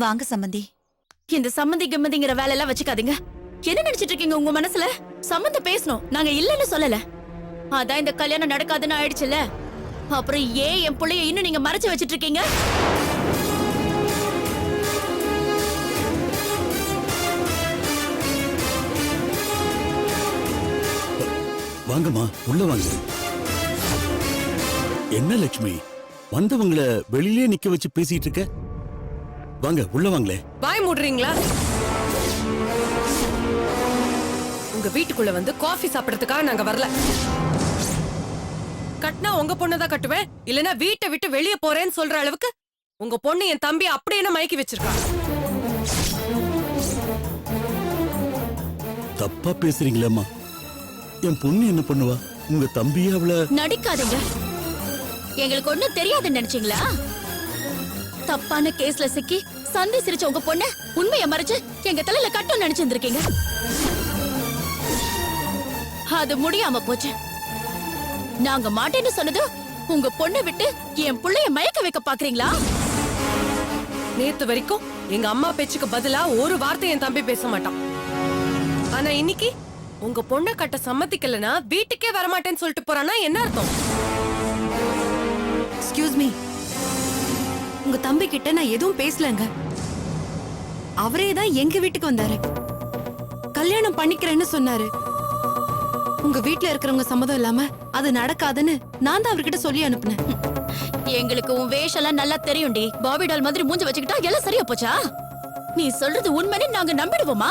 வாங்க சம்பந்தி. இந்த சம்மந்தி கிம்மதிங்கிற வேலை எல்லாம் வச்சுக்காதீங்க. என்ன நினைச்சிட்டு இருக்கீங்க உங்க மனசுல? சம்மந்தம் பேசணும், நாங்க இல்லன்னு சொல்லல. அதான் இந்த கல்யாணம் நடக்காதுன்னு ஆயிடுச்சுல்ல. அப்புறம் ஏன் என் புள்ளைய இன்னும் நீங்க மறைச்சு வச்சிட்டு இருக்கீங்க? வாங்கம்மா, உள்ள வாங்க. என்ன லட்சுமி, வந்தவங்கள வெளியிலே நிக்க வச்சு பேசிட்டு இருக்க? வாங்க உள்ள வாங்களே. வாய் மூடுறீங்களா? உங்க வீட்டுக்குள்ள வந்து காஃபி சாப்பிடறதுக்காக நாங்க வரல. கட்டினா உங்க பொண்ணதான் கட்டுவேன், இல்லனா வீட்டை விட்டு வெளியே போறேன்னு சொல்ற அளவுக்கு உங்க பொண்ணு என் தம்பி அப்படி என்ன மயக்கி வச்சிருக்கா. தப்பா பேசுறீங்களேம்மா. என் பொண்ணு என்ன பண்ணுவா? உங்க தம்பியே அவள. நடிக்காதீங்க. எங்களுக்கு ஒண்ணும் தெரியாதுன்னு நினைச்சீங்களா? தப்பான கேஸ்ல சிக்கி சந்தி சிரிச்ச உங்க பொண்ண உண்மையை மறைச்சு எங்க தலையில கட்டும் நினைச்சிருந்திருக்கீங்க. அது முடியாம போச்சு. நாங்க மாட்டேன்னு சொன்னது உங்க பொண்ணை விட்டு என் புள்ளைய மயக்க வைக்க பாக்குறீங்களா? நேத்து வரைக்கும் எங்க அம்மா பேச்சுக்கு பதிலா ஒரு வார்த்தை என் தம்பி பேச மாட்டான். ஆனா இன்னைக்கு உங்க பொண்ணை கட்ட சம்மதிக்கலனா வீட்டுக்கே வரமாட்டேன்னு சொல்லிட்டு போறானா என்ன அர்த்தம்? Excuse me. உங்க தம்பி கிட்ட நான் எதுவும் பேசலங்க. அவரே தான் எங்க வீட்டுக்கு வந்தாரு. கல்யாணம் பண்ணிக்கிறேன்னு சொன்னாரு. உங்க வீட்ல இருக்கிறவங்க சம்மதம் இல்லாம அது நடக்காதுன்னு நான் தான் அவர்கிட்ட சொல்லி அனுப்புனேன். எங்களுக்கு உன் வேஷம்லாம் நல்லா தெரியும்டி. பாபி டால் மாதிரி மூஞ்சி வச்சுக்கிட்டா எல்லாம் சரியா போச்சா? நீ சொல்றது உண்மைன்னு நாங்க நம்பிடுவோமா?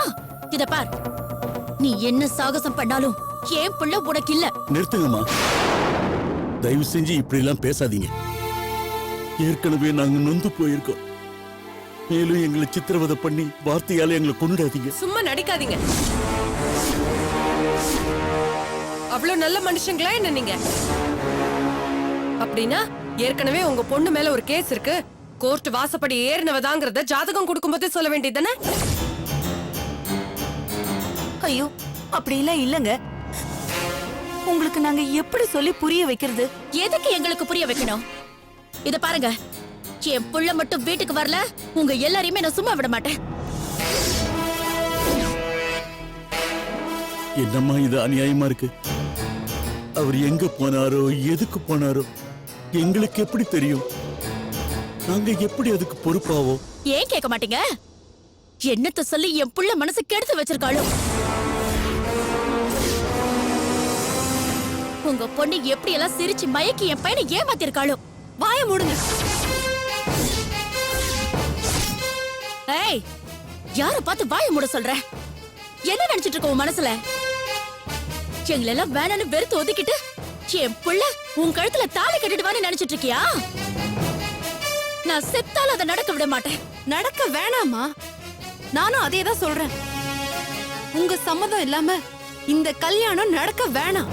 இத பார், நீ என்ன சாகசம் பண்ணாலும் ஏன் புள்ள உனக்கு இல்ல. நிறுத்துங்கம்மா, தயவு செஞ்சு இப்படி எல்லாம் பேசாதீங்க. ஏற்கனவே நாங்க நொந்து போயிருக்கோம். மேலும் எங்களை சித்திரவதை பண்ணி வார்த்தையால எங்களை கொண்டுடாதீங்க. சும்மா நடிக்காதீங்க. அவ்வளவு நல்ல மனுஷங்களா என்ன நீங்க? அப்படின்னா ஏற்கனவே உங்க பொண்ணு மேல ஒரு கேஸ் இருக்கு, கோர்ட் வாசப்படி ஏறினவதாங்கிறத ஜாதகம் கொடுக்கும்போதே சொல்ல வேண்டியதுதானே? ஐயோ, அப்படி எல்லாம் இல்லங்க. உங்களுக்கு நாங்க எப்படி சொல்லி புரிய வைக்கிறது? எதுக்கு எங்களுக்கு புரிய வைக்கணும்? இத பாருங்க, என் புள்ள மட்டும் வீட்டுக்கு வரல, உங்க எல்லாரையுமே நான் சும்மா விட மாட்டேன். என்னம்மா இது அநியாயமா இருக்கு? அவர் எங்க போனாரோ, எதுக்கு போனாரோ எங்களுக்கு எப்படி தெரியும்? நாங்க எப்படி அதுக்கு பொறுப்பாவோ? ஏன் கேட்க மாட்டீங்க? என்னத்த சொல்லி என் புள்ள மனசு கெடுத்து வச்சிருக்காளோ? உங்க பொண்ணு எப்படி எல்லாம் சிரிச்சு மயக்கி என் பையனை ஏமாத்திருக்காளோ? வாய மூடுங்க. ஏய், யார பார்த்து வாய மூட சொல்ற? என்ன நினைச்சிட்டு இருக்க உன் மனசுல? எங்களெல்லாம் வேணான்னு வெறுத்து ஒதுக்கிட்டு என் புள்ள உன் கழுத்துல தாலி கட்டிடுவான்னு நினைச்சிட்டு இருக்கியா? நான் செத்தாலும் அதை நடக்க விட மாட்டேன். நடக்க வேணாமா? நானும் அதே தான் சொல்றேன். உங்க சம்மதம் இல்லாம இந்த கல்யாணம் நடக்க வேணாம்.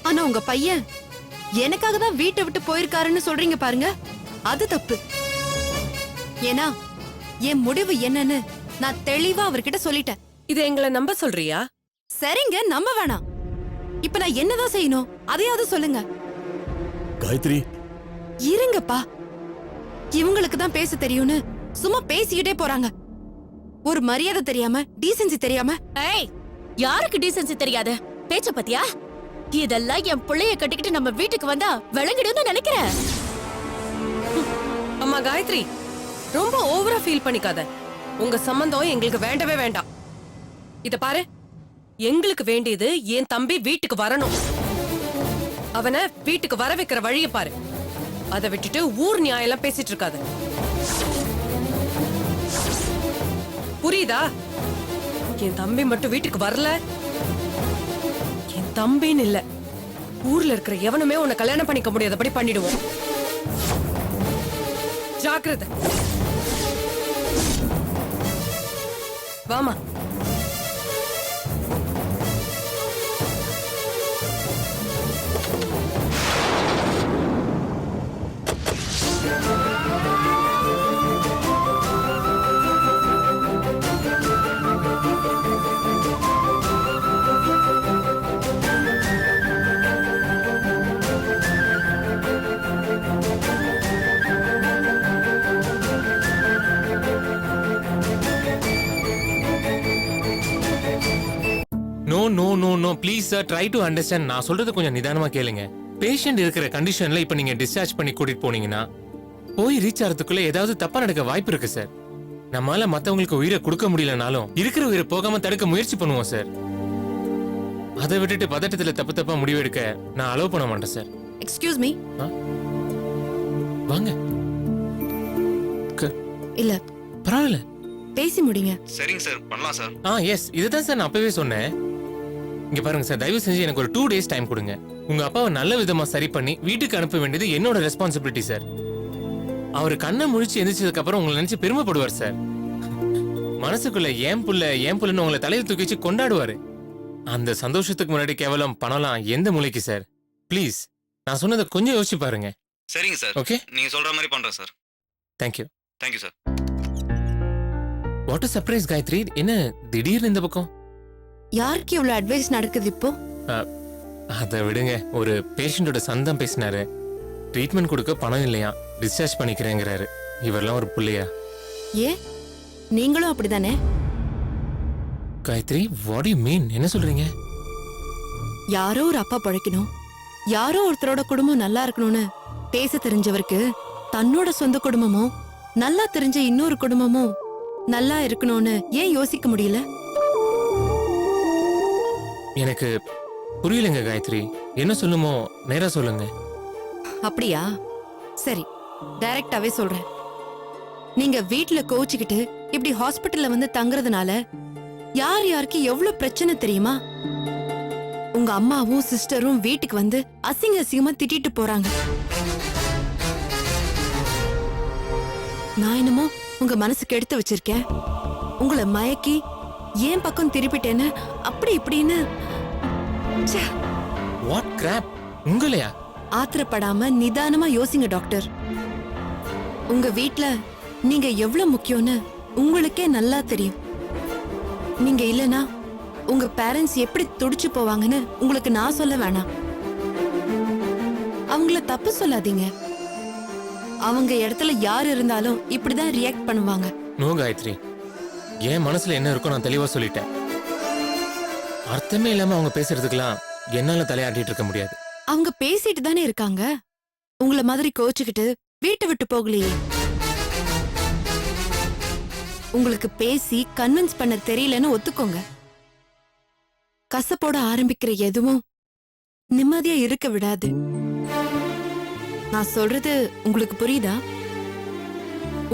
ஆனா உங்க பையன் எனக்காக தான் வீட்டை விட்டு போயிருக்காருன்னு சொல்றீங்க பாருங்க, அது தப்பு. ஏன்னா என் முடிவு என்னன்னு நான் தெளிவா அவர்கிட்ட சொல்லிட்டேன். இதை எங்களை நம்ப சொல்றியா? சரிங்க, நம்ப வேணாம். இப்ப நான் என்னதான் செய்யணும் அதையாவது சொல்லுங்க. காயத்ரி, இருங்கப்பா. இவங்களுக்கு தான் பேச தெரியும்னு சும்மா பேசிக்கிட்டே போறாங்க. ஒரு மரியாதை தெரியாம, டீசென்சி தெரியாம. ஏய், யாருக்கு டீசென்சி தெரியாது? பேச்ச பத்தியா? இதெல்லாம் என் புள்ளைய கட்டிக்கிட்டு நம்ம வீட்டுக்கு வந்தா விளங்கிடும்னு நினைக்கிறேன். அம்மா காயத்ரி, ரொம்ப ஓவரா ஃபீல் பண்ணிக்காத. உங்க சம்பந்தம் எங்களுக்கு வேண்டவே வேண்டாம். இத பாரு, எங்களுக்கு வேண்டியது என் தம்பி வீட்டுக்கு வரணும். அவனை வீட்டுக்கு வர வைக்கிற வழிய பாரு. அதை விட்டுட்டு ஊர் நியாயம் எல்லாம் பேசிட்டு இருக்காத. புரியுதா? என் தம்பி மட்டும் வீட்டுக்கு வரல, என் தம்பின்னு இல்ல, ஊர்ல இருக்கிற எவனுமே உன்னை கல்யாணம் பண்ணிக்க முடியாதபடி பண்ணிடுவோம். ஜாக்கிரதை. வாமா. No no no please sir, try to understand. நான் சொல்றது கொஞ்சம் நிதானமா கேளுங்க. பேஷண்ட் இருக்கிற கண்டிஷன்ல இப்ப நீங்க டிஸ்சார்ஜ் பண்ணி கூட்டிட்டு போனீங்கன்னா போய் ரீச் ஆகிறதுக்குள்ள ஏதாவது தப்பா நடக்க வாய்ப்பு இருக்கு சார். நம்மளால மத்தவங்களுக்கு உயிரை கொடுக்க முடியலனாலும் இருக்கிற உயிரை போகாம தடுக்க முயற்சி பண்ணுவோம் சார். அதை விட்டுட்டு பதட்டத்துல தப்பா முடிவெடுக்க நான் அலோவ் பண்ண மாட்டேன் சார். Excuse me. வாங்க. இல்ல பரவாயில்ல, பேசி முடிங்க. சரிங்க சார், பண்ணலாம் சார். எஸ், இதுதான் சார் நான் அப்பவே சொன்னேன். இங்க பாருங்க சார், தயவு செஞ்சு எனக்கு ஒரு 2 days டைம் கொடுங்க. உங்க அப்பாவை நல்ல விதமா சரி பண்ணி வீட்டுக்கு அனுப்ப வேண்டியது என்னோட ரெஸ்பான்சிபிலிட்டி சார். அவர் கண்ணை முழிச்சு எந்திரிச்சதுக்கு அப்புறம் உங்களை நினைச்சு பெருமைப்படுவார் சார். மனசுக்குள்ள ஏன் புள்ளன்னு உங்களை தலையில் தூக்கி வச்சு கொண்டாடுவாரு. அந்த சந்தோஷத்துக்கு முன்னாடி கேவலம் பணம்லாம் எந்த மூலைக்கு சார்? ப்ளீஸ், நான் சொன்னதை கொஞ்சம் யோசிச்சு பாருங்க. சரிங்க சார், ஓகே? நீங்க சொல்ற மாதிரி பண்றேன் sir. Thank you. Thank you sir. What a surprise Gayathri, என்ன திடீர்னு இந்த பக்கம்? யாருக்கு இவ்வளவு அட்வைஸ் நடக்குது இப்போ? அதை விடுங்க. ஒரு பேஷண்டோட சந்தம் பேசினாரு. ட்ரீட்மெண்ட் கொடுக்க பணம் இல்லையா, டிஸ்சார்ஜ் பண்ணிக்கிறேங்கிறாரு. இவரெல்லாம் ஒரு புள்ளையா? ஏ, நீங்களும் அப்படிதானே? Gayathri, what you mean? என்ன சொல்றீங்க? யாரோ ஒரு அப்பா பழைக்கணும், யாரோ ஒருத்தரோட குடும்பம் நல்லா இருக்கணும்னு பேச தெரிஞ்சவருக்கு தன்னோட சொந்த குடும்பமும் நல்லா தெரிஞ்ச இன்னொரு குடும்பமும் நல்லா இருக்கணும்னு ஏன் யோசிக்க முடியல? எனக்கு புரியலங்க காயத்ரி. என்ன சொல்லுமோ நேரா சொல்லுங்க. அப்படியா? சரி, டைரக்டாவே சொல்றேன். நீங்க வீட்ல கோச்சிக்கிட்டு இப்படி ஹாஸ்பிட்டல்ல வந்து தங்குறதுனால யார் யாருக்கு எவ்வளவு பிரச்சனை தெரியுமா? உங்க அம்மாவும் சிஸ்டரும் வீட்டுக்கு வந்து அசிங்கமா திட்டிட்டு போறாங்க. நான் என்னமோ உங்க மனசுக்கு எடுத்து வச்சிருக்கேன், உங்களை மயக்கி ஏன் பக்கம் திருப்பிட்டேன்னு அப்படி இப்படின்னு. ச்சே. What graph? உங்களையா? ஆத்திரப்படாம நிதானமா யோசிங்க டாக்டர். உங்க வீட்ல நீங்க எவ்வளவு முக்கியம்னு உங்களுக்கே நல்லா தெரியும். நீங்க இல்லனா உங்க பேரண்ட்ஸ் எப்படி துடிச்சு போவாங்கன்னு உங்களுக்கு நான் சொல்ல வேணாம். அவங்கள தப்பு சொல்லாதீங்க. அவங்க இடத்துல யார் இருந்தாலும் இப்படிதான் ரியாக்ட் பண்ணுவாங்க. நோ காயத்ரி, என் மனசுல என்ன இருக்கோ நான் தெளிவா சொல்லிட்டேன். அர்த்தமே இல்லாம அவங்க பேசுறதுக்கெல்லாம் என்னால தலையாட்டிட்டு இருக்க முடியாது. அவங்க பேசிட்டு தானே இருக்காங்க. உங்கள மாதிரி கோச்சுக்கிட்டு வீட்டை விட்டு போகலையே. உங்களுக்கு பேசி கன்வின்ஸ் பண்ண தெரியலன்னு ஒத்துக்கோங்க. கசப்போட ஆரம்பிக்கிற எதுவும் நிம்மதியா இருக்க விடாது. நான் சொல்றது உங்களுக்கு புரியுதா?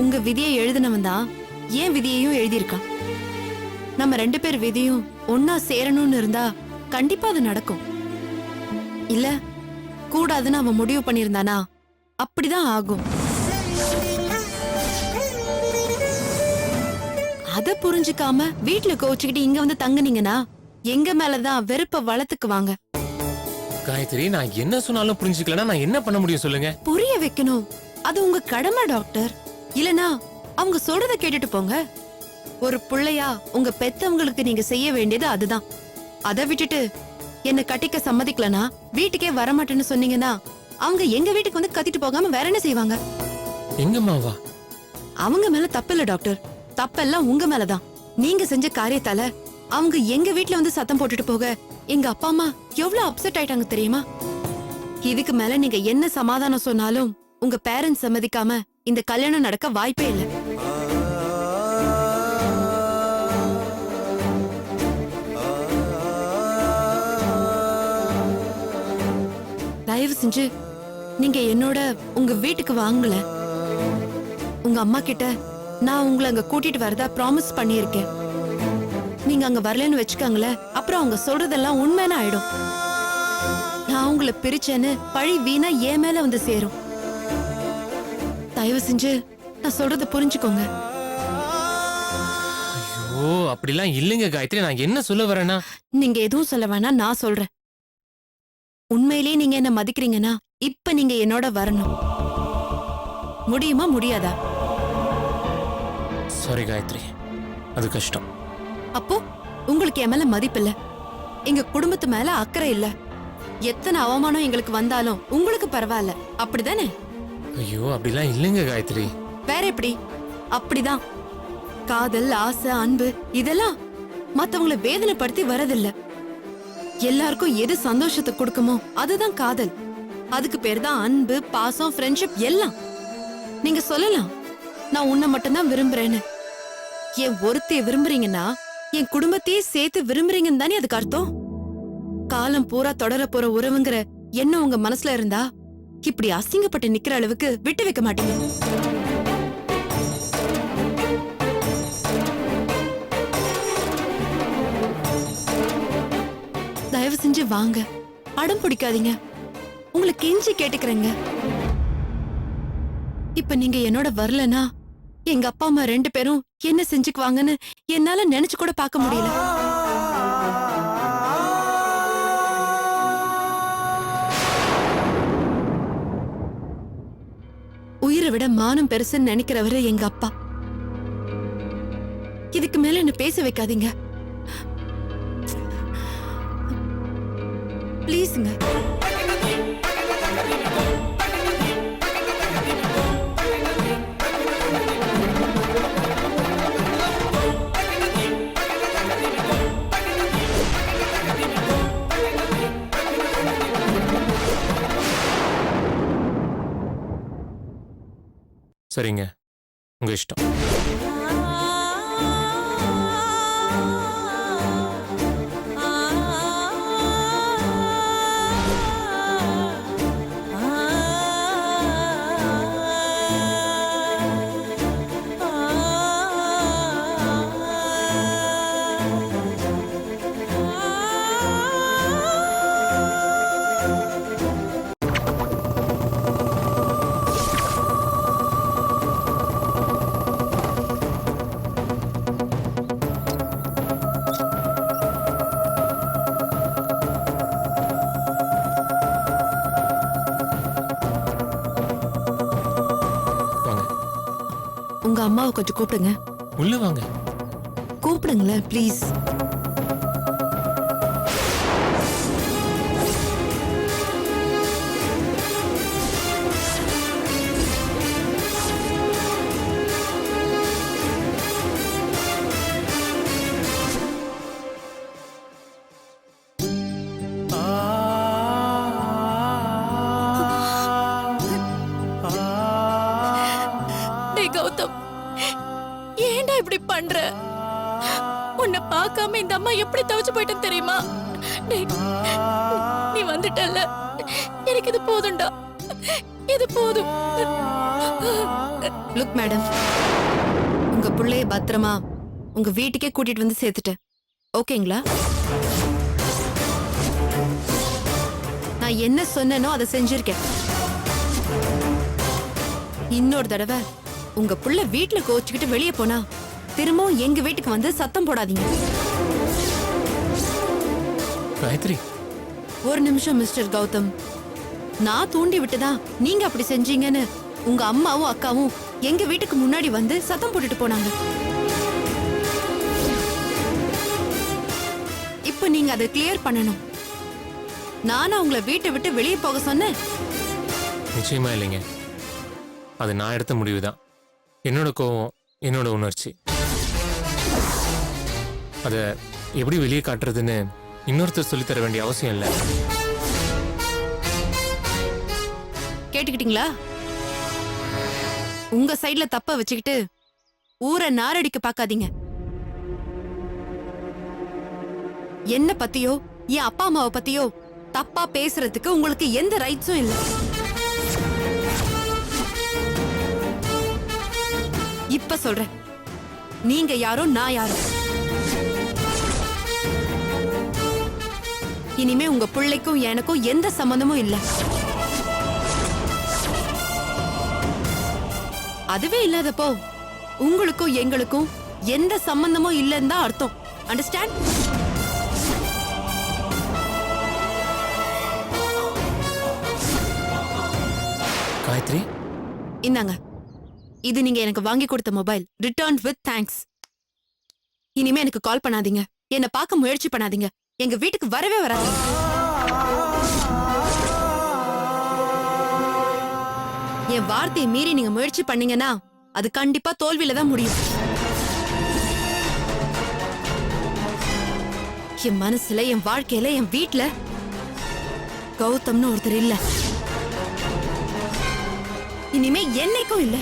உங்க விதியை எழுதினவன் தான் ஏன் விதியையும் எழுதியிருக்கான். நம்ம 2 பேர் விதியும் ஒன்னா சேரணும்னு இருந்தா கண்டிப்பா அது நடக்கும். இல்ல கூடாதுன்னு அவன் முடிவு பண்ணிருந்தானா அப்படிதான் ஆகும். அத புரிஞ்சுக்காம வீட்டுல கோச்சுக்கிட்டு இங்க வந்து தங்குனீங்கன்னா எங்க மேலதான் வெறுப்ப வளர்த்துக்குவாங்க. காயத்ரி, நான் என்ன சொன்னாலும் புரிஞ்சுக்கலன்னா நான் என்ன பண்ண முடியும் சொல்லுங்க? புரிய வைக்கணும், அது உங்க கடமை டாக்டர். இல்லனா அவங்க சொல்றத கேட்டுட்டு போங்க. ஒரு புள்ளையா உங்க பெத்தவங்களுக்கு நீங்க செய்ய வேண்டியது அதுதான். அதை விட்டுட்டு என்ன கட்டிக்க சம்மதிக்கலனா வீட்டுக்கே வரமாட்டேன்னு சொன்னீங்கன்னா அவங்க எங்க வீட்டுக்கு வந்து கத்திட்டு போகாம வேற என்ன செய்வாங்க? எங்க மாவா? அவங்க மேல தப்பில்ல டாக்டர், தப்பெல்லாம் உங்க மேலதான். நீங்க செஞ்ச காரியத்தால அவங்க எங்க வீட்ல வந்து சத்தம் போட்டுட்டு போக எங்க அப்பா அம்மா எவ்வளவு அப்செட் ஆயிட்டாங்க தெரியுமா? இதுக்கு மேல நீங்க என்ன சமாதானம் சொன்னாலும் உங்க பேரண்ட்ஸ் சம்மதிக்காம இந்த கல்யாணம் நடக்க வாய்ப்பே இல்லை. தயவு செஞ்சு நீங்க என்னோட உங்க வீட்டுக்கு வாங்கல. உங்க அம்மா கிட்ட நான் உங்களை அங்க கூட்டிட்டு வரதா ப்ராமிஸ் பண்ணியிருக்கேன். நீங்க அங்க வரலன்னு வச்சுக்காங்களே, அப்புறம் அவங்க சொல்றதெல்லாம் உண்மைன்னு ஆயிடும். நான் உங்களை பிரிச்சேன்னு பழி வீணா என் மேல வந்து சேரும். தயவு செஞ்சு நான் சொல்றத புரிஞ்சுக்கோங்க. ஐயோ, அப்படிலாம் இல்லைங்க காயத்ரி. நான் என்ன சொல்ல வரேன்னா, நீங்க எதுவும் சொல்ல வேணாம், நான் சொல்றேன். உண்மையிலேயே நீங்க என்ன மதிக்கிறீங்கன்னா இப்ப நீங்க என்னோட வரணும். முடியுமா முடியாதா? சாரி காயத்ரி, அது கஷ்டம். அப்போ உங்களுக்கு என் மேல மதிப்பு இல்ல, எங்க குடும்பத்து மேல அக்கறை இல்ல. எத்தனை அவமானம் எங்களுக்கு வந்தாலும் உங்களுக்கு பரவாயில்ல, அப்படிதானே? ஐயோ, அப்படிலாம் இல்லைங்க காயத்ரி. வேற எப்படி? அப்படிதான். காதல், ஆசை, அன்பு இதெல்லாம் மத்தவங்களை வேதனைப்படுத்தி வரதில்ல. எல்லாருக்கும் எது சந்தோஷத்தை கொடுக்குமோ அதுதான் காதல். அதுக்கு பேர் தான் அன்பு, பாசம், ஃப்ரெண்ட்ஷிப் எல்லாம். நீங்க சொல்லலாம் நான் உன்னை மட்டும்தான் விரும்புறேன்னு. என் ஒருத்தைய விரும்புறீங்கன்னா என் குடும்பத்தையே சேர்த்து விரும்புறீங்கன்னு தானே அதுக்கு அர்த்தம். காலம் பூரா தொடர போற உறவுங்கிற எண்ணம் உங்க மனசுல இருந்தா இப்படி அசிங்கப்பட்டு நிக்கிற அளவுக்கு விட்டு வைக்க மாட்டீங்க. தயவு செஞ்சு வாங்க, அடம் பிடிக்காதீங்க. உங்களை கெஞ்சி கேட்டுக்கிறேங்க. இப்ப நீங்க என்னோட வரலனா எங்க அப்பா அம்மா 2 பேரும் என்ன செஞ்சுக்குவாங்கன்னு என்னால நினைச்சு கூட பார்க்க முடியல. உயிரை விட மானம் பெருசுன்னு நினைக்கிறவரு எங்க அப்பா. இதுக்கு மேல என்ன பேச வைக்காதீங்க ப்ளீஸ்ங்க. சரிங்க, உங்க இஷ்டம். உங்க அம்மாவை கொஞ்சம் கூப்பிடுங்க. உள்ள வாங்க. கூப்பிடுங்களேன் ப்ளீஸ். கௌதம், ஏன்டா இப்படி பண்ற? உன்னை பார்க்காம இந்த அம்மா எப்படி தவிச்சு போயிட்டேன்னு தெரியுமா? நீ வந்துட்டல்ல, எனக்கு இது போதும்டா, இது போதும். லுக் மேடம், உங்க புள்ளைய பத்திரமா உங்க வீட்டுக்கே கூட்டிட்டு வந்து சேர்த்துட்டேன். ஓகேங்களா? நான் என்ன சொன்னனோ அதை செஞ்சிருக்கேன். இன்னொரு தடவை உங்க புள்ள வீட்டுல கோச்சுக்கிட்டு வெளியே போனா திரும்பவும் எங்க வீட்டுக்கு வந்து சத்தம் போடாதீங்க. காயத்ரி, ஒரு நிமிஷம் மிஸ்டர் கௌதம். நான் தூண்டி விட்டுதான் நீங்க அப்படி செஞ்சீங்கன்னு உங்க அம்மாவும் அக்காவும் எங்க வீட்டுக்கு முன்னாடி வந்து சத்தம் போட்டுட்டு போனாங்க. இப்ப நீங்க அதை கிளியர் பண்ணணும். நானா உங்களை வீட்டை விட்டு வெளியே போக சொன்னேன்? நிச்சயமா இல்லைங்க. அது நான் எடுத்த முடிவுதான். என்னோட கோவம், என்னோட உணர்ச்சி. அதை எப்படி வெளியே காட்டுறதுன்னு இன்னொருத்தர் சொல்லித்தர வேண்டிய அவசியம் இல்லை. கேட்டுக்கிட்டீங்களா? உங்க சைடுல தப்ப வச்சுக்கிட்டு ஊரை நாரடிக்க பார்க்காதீங்க. என்ன பத்தியோ என் அப்பா அம்மாவை பத்தியோ தப்பா பேசுறதுக்கு உங்களுக்கு எந்த ரைட்ஸும் இல்லை. இப்ப சொல்றேன், நீங்க யாரோ நான் யாரோ. இனிமே உங்க பிள்ளைக்கும் எனக்கும் எந்த சம்பந்தமும் இல்ல. அதுவே இல்லாதப்போ உங்களுக்கும் எங்களுக்கும் எந்த சம்பந்தமும் இல்லைன்னு தான் அர்த்தம். அண்டர்ஸ்டாண்ட்? காயத்ரி, இந்தாங்க, இது நீங்க எனக்கு வாங்கி கொடுத்த மொபைல். Return with thanks. இனிமே எனக்கு கால் பண்ணாதீங்க, என்ன பார்க்க முயற்சி பண்ணாதீங்க, எங்க வீட்டுக்கு வரவே வராதீங்க. என் வார்த்தையை மீறி நீங்க முயற்சி பண்ணீங்கன்னா அது கண்டிப்பா தோல்வியில தான் முடியும். என் மனசுல, என் வாழ்க்கையில, என் வீட்ல கௌதம்னு ஒருத்தர் இல்ல. இனிமே என்னைக்கும் இல்ல.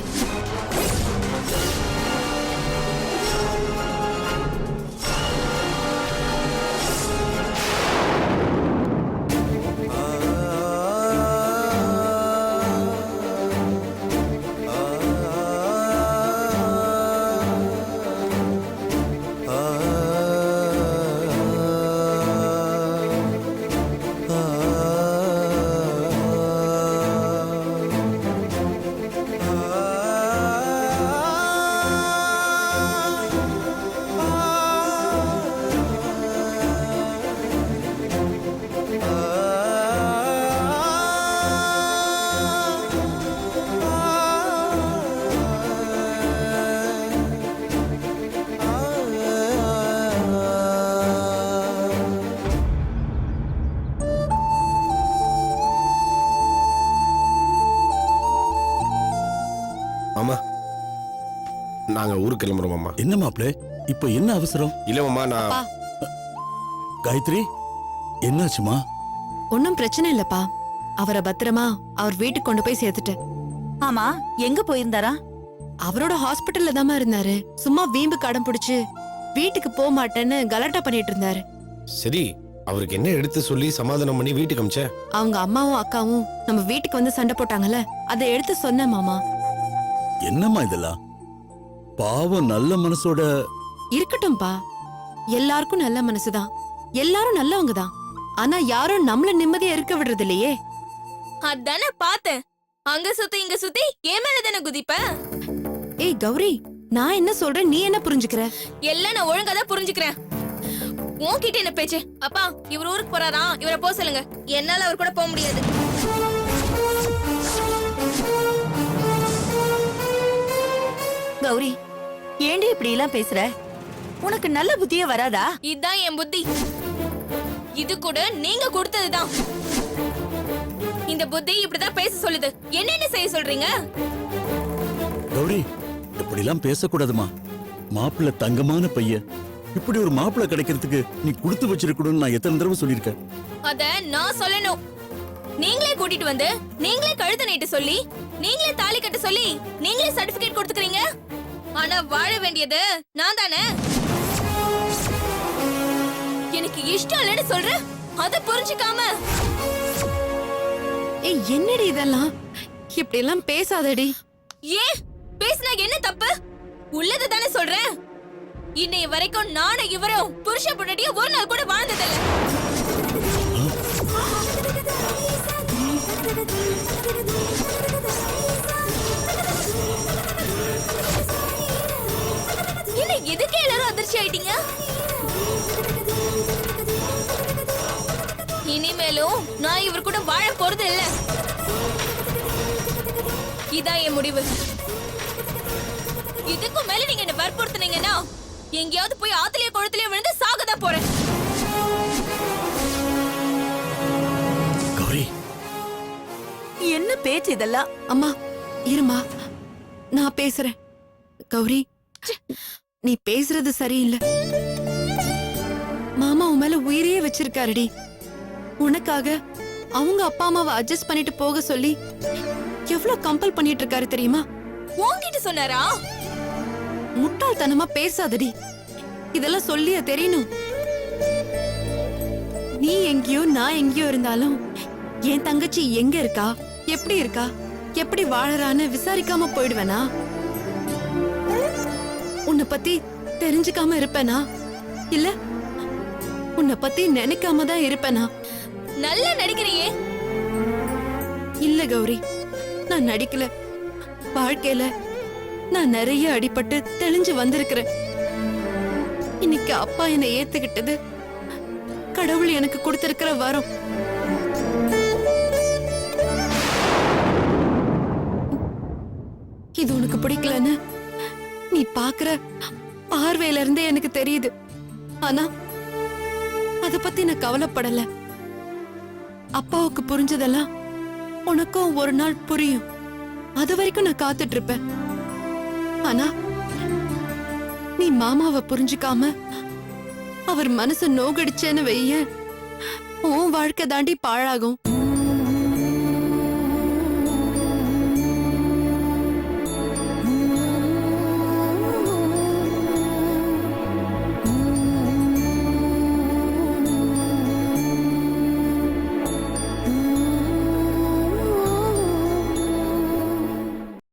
மாமா நாங்க ஊருக்கு கிளம்புறோம் மாமா. என்ன மாப்ள, இப்ப என்ன அவசரம்? இல்ல மாமா நான் அப்பா, காயத்ரி, என்னாச்சுமா? ஒன்னும் பிரச்சனை இல்லப்பா. அவரை பத்திரமா அவர் வீட்டுக்கு கொண்டு போய் சேர்த்துட்டேன். ஆமா, எங்க போயிருந்தாரா? அவரோட ஹாஸ்பிட்டல்ல தாமா இருந்தாரு. சும்மா வீம்பு கடம் பிடிச்சு வீட்டுக்கு போக மாட்டேன்னு கலாட்டா பண்ணிட்டு இருந்தாரு. சரி, அவருக்கு என்ன எடுத்து சொல்லி சமாதானம் பண்ணி வீட்டுக்கு அமிச்ச? அவங்க அம்மாவும் அக்காவும் நம்ம வீட்டுக்கு வந்து சண்டை போட்டாங்கல்ல, அதை எடுத்து சொன்னேன் மாமா. என்னம்மா இதெல்லாம்? பாவம், நல்ல மனசோட. இருக்கட்டும்பா, எல்லாருக்கும் நல்ல மனசுதான், எல்லாரும் நல்லவங்க தான். ஆனா யாரும் நம்மள நிம்மதியா இருக்க விடுறது இல்லையே. அதானே பார்த்தேன். அங்க சுத்தி இங்க சுத்தி ஏன் மேல தானே குதிப்ப? ஏய் கௌரி, நான் என்ன சொல்றேன் நீ என்ன புரிஞ்சுக்கிற? எல்லாம் நான் ஒழுங்கா தான் புரிஞ்சுக்கிறேன். உன்கிட்ட என்ன பேச்சு? அப்பா, இவர் ஊருக்கு போறாரா, இவரை போக சொல்லுங்க. என்னால அவர் கூட போக முடியாது. கௌரி, ஏண்டி இப்படி எல்லாம் பேசுற? உனக்கு நல்ல புத்தியே வராதா? இதுதான் என் புத்தி. இது கூட நீங்க கொடுத்ததுதான். இந்த புத்தி இப்படிதான் பேச சொல்லுது. என்னென்ன செய்ய சொல்றீங்க? கௌரி, இப்படிலாம் பேசக்கூடாதுமா. மாப்பிள்ள தங்கமான பையன். இப்படி ஒரு மாப்பிள்ள கிடைக்கிறதுக்கு நீ கொடுத்து வச்சிருக்கணும்னு நான் எத்தனை தடவை சொல்லியிருக்கேன். அத நான் சொல்லணும். நீங்களே கூட்டிட்டு வந்து, நீங்களே கழுத்து நீட்டு சொல்லி, நீங்களே தாலி கட்ட சொல்லி, நீங்களே சர்டிபிகேட் கொடுத்துக்கிறீங்க. ஆனா வாழ வேண்டியது நான் தானே. எனக்கு இஷ்டம் இல்லைன்னு சொல்றேன், அத புரிஞ்சுக்காம. ஏய் என்னடி இதெல்லாம்? இப்படி எல்லாம் பேசாதடி. ஏன் பேசினா என்ன தப்பு? உள்ளது தானே சொல்றேன். இன்னைய வரைக்கும் நானும் இவரும் புருஷ பொண்டாட்டிய ஒரு நாள் கூட வாழ்ந்ததில்லை. என்ன எதுக்கு எல்லாரும் அதிர்ச்சி ஆயிட்டீங்க? இனிமேலும் நான் இவர் கூட வாழ போறது இல்ல. இதான் என் முடிவு. இதுக்கும் மேல நீங்க என்ன வற்புறுத்துனீங்கன்னா எங்கேயாவது போய் ஆத்துலயே குளத்திலேயே விழுந்து சாகதான் போறேன். கௌரி, என்ன பேச்சு இதெல்லாம்? அம்மா இருமா, நான் பேசுறேன். கௌரி, நீ பேசுறது சரியில்லை. மாமா உன் மேல உயிரையே வச்சிருக்காருடி. உனக்காக அவங்க அப்பா அம்மாவை அட்ஜஸ்ட் பண்ணிட்டு போக சொல்லி எவ்வளவு கம்பல் பண்ணிட்டு இருக்காரு தெரியுமா? உன்கிட்ட சொன்னாரா? முட்டாள்தனமா பேசாதடி. இதெல்லாம் சொல்லிய தெரியணும். நீ எங்கேயோ நான் எங்கேயோ இருந்தாலும் என் தங்கச்சி எங்க இருக்கா, எப்படி இருக்கா, எப்படி வாழறான்னு விசாரிக்காம போயிடுவேனா? உன்னை பத்தி தெரிஞ்சுக்காம இருப்பேனா? இல்ல உன்னை பத்தி நினைக்காம தான் இருப்பேனா? நல்லா நடிக்கிறியே. இல்ல கௌரி, நான் நடிக்கல. வாழ்க்கையில நான் நிறைய அடிபட்டு தெளிஞ்சு வந்திருக்கிறேன். இன்னைக்கு அப்பா என்னை ஏத்துக்கிட்டது கடவுள் எனக்கு கொடுத்திருக்கிற வரம். இது உனக்கு பிடிக்கலன்னு நீ பாக்குற பார்வையில இருந்தே எனக்கு தெரியுது. ஆனா அத பத்தி நான் கவலைப்படல. அப்பாவுக்கு புரிஞ்சதெல்லாம் உனக்கும் ஒரு நாள் புரியும். அது வரைக்கும் நான் காத்துட்டு இருப்பேன். ஆனா நீ மாமாவை புரிஞ்சுக்காம அவர் மனசு நோகடிச்சேன்னு வைய உன் வாழ்க்கை தாண்டி பாழாகும்